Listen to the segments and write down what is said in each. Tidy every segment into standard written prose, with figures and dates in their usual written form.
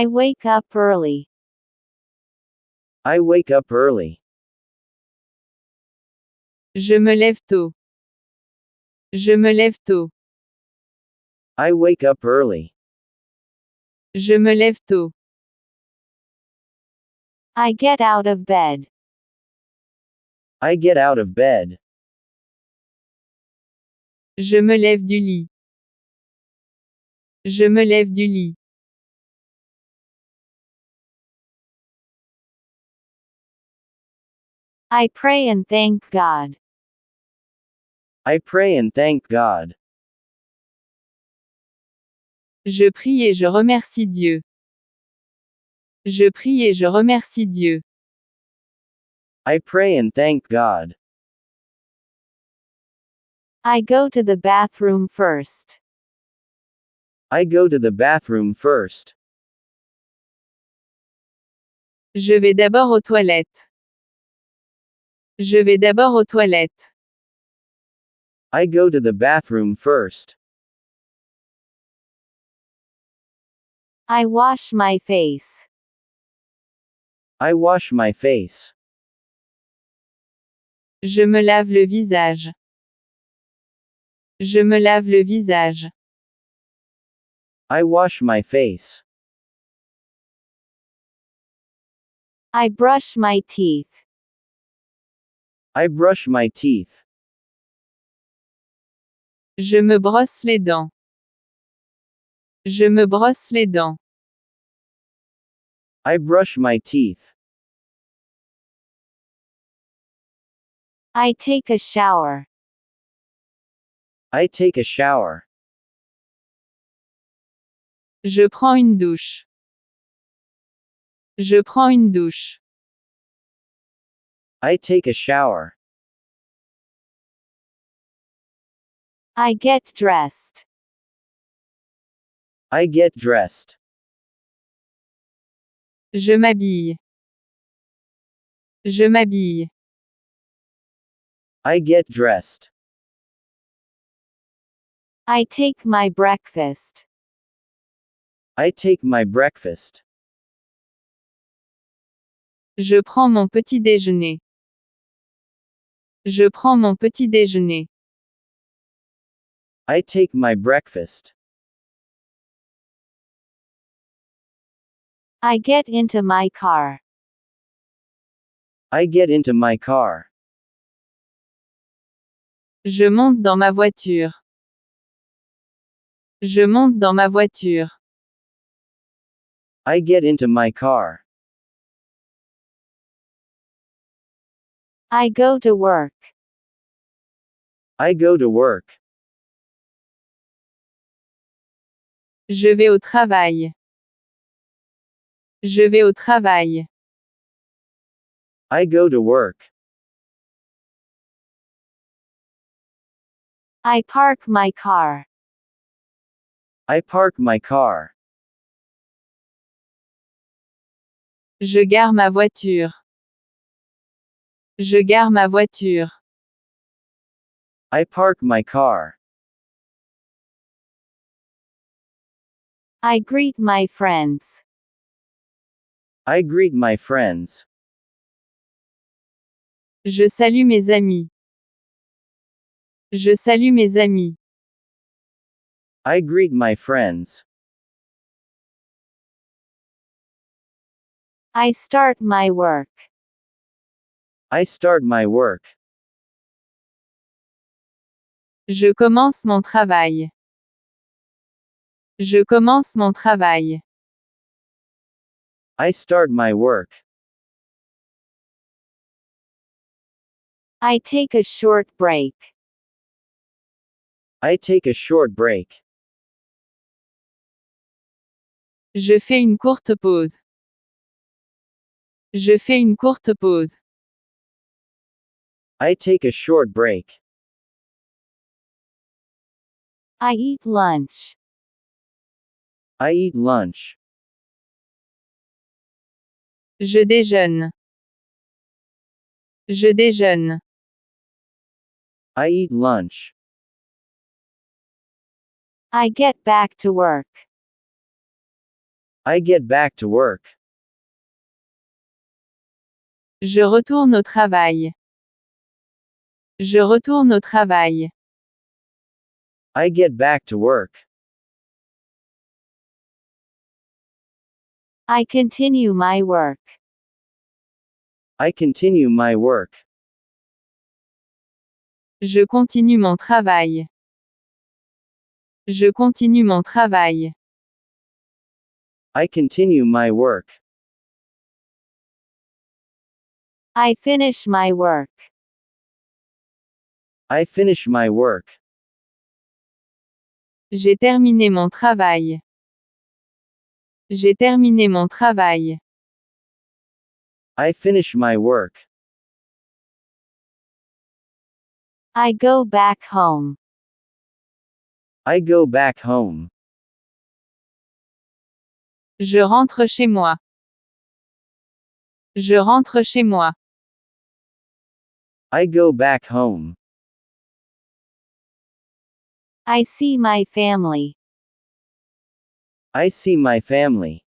I wake up early. I wake up early. Je me lève tôt. Je me lève tôt. I wake up early. Je me lève tôt. I get out of bed. I get out of bed. Je me lève du lit. Je me lève du lit. I pray and thank God. I pray and thank God. Je prie et je remercie Dieu. Je prie et je remercie Dieu. I pray and thank God. I go to the bathroom first. I go to the bathroom first. Je vais d'abord aux toilettes. Je vais d'abord aux toilettes. I go to the bathroom first. I wash my face. I wash my face. Je me lave le visage. Je me lave le visage. I wash my face. I brush my teeth. I brush my teeth. Je me brosse les dents. Je me brosse les dents. I brush my teeth. I take a shower. I take a shower. Je prends une douche. Je prends une douche. I take a shower. I get dressed. I get dressed. Je m'habille. Je m'habille. I get dressed. I take my breakfast. I take my breakfast. Je prends mon petit déjeuner. Je prends mon petit déjeuner. I take my breakfast. I get into my car. I get into my car. Je monte dans ma voiture. Je monte dans ma voiture. I get into my car. I go to work. I go to work. Je vais au travail. Je vais au travail. I go to work. I park my car. I park my car. Je gare ma voiture. Je gare ma voiture. I park my car. I greet my friends. I greet my friends. Je salue mes amis. Je salue mes amis. I greet my friends. I start my work. I start my work. Je commence mon travail. Je commence mon travail. I start my work. I take a short break. I take a short break. Je fais une courte pause. Je fais une courte pause. I take a short break. I eat lunch. I eat lunch. Je déjeune. Je déjeune. I eat lunch. I get back to work. I get back to work. Je retourne au travail. Je retourne au travail. I get back to work. I continue my work. I continue my work. Je continue mon travail. Je continue mon travail. I continue my work. I finish my work. I finish my work. J'ai terminé mon travail. J'ai terminé mon travail. I finish my work. I go back home. I go back home. Je rentre chez moi. Je rentre chez moi. I go back home. I see my family. I see my family.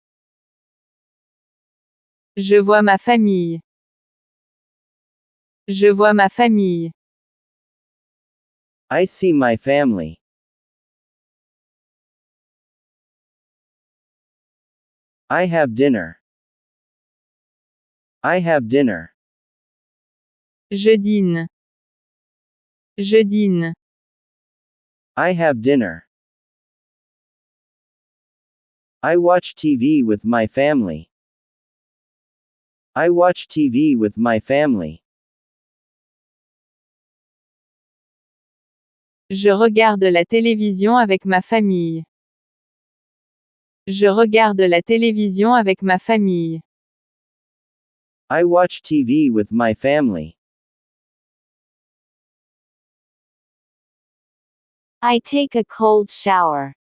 Je vois ma famille. Je vois ma famille. I see my family. I have dinner. I have dinner. Je dîne. Je dîne. I have dinner. I watch TV with my family. I watch TV with my family. Je regarde la télévision avec ma famille. Je regarde la télévision avec ma famille. I watch TV with my family. I take a cold shower.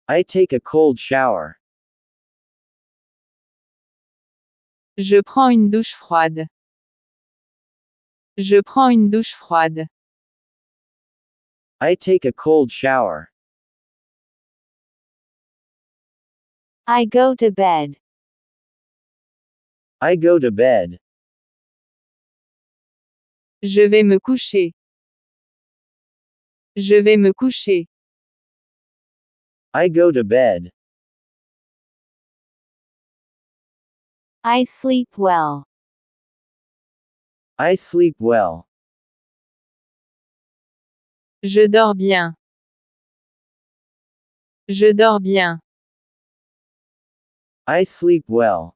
I take a cold shower. Je prends une douche froide. Je prends une douche froide. I take a cold shower. I go to bed. I go to bed. Je vais me coucher. Je vais me coucher. I go to bed. I sleep well. I sleep well. Je dors bien. Je dors bien. I sleep well.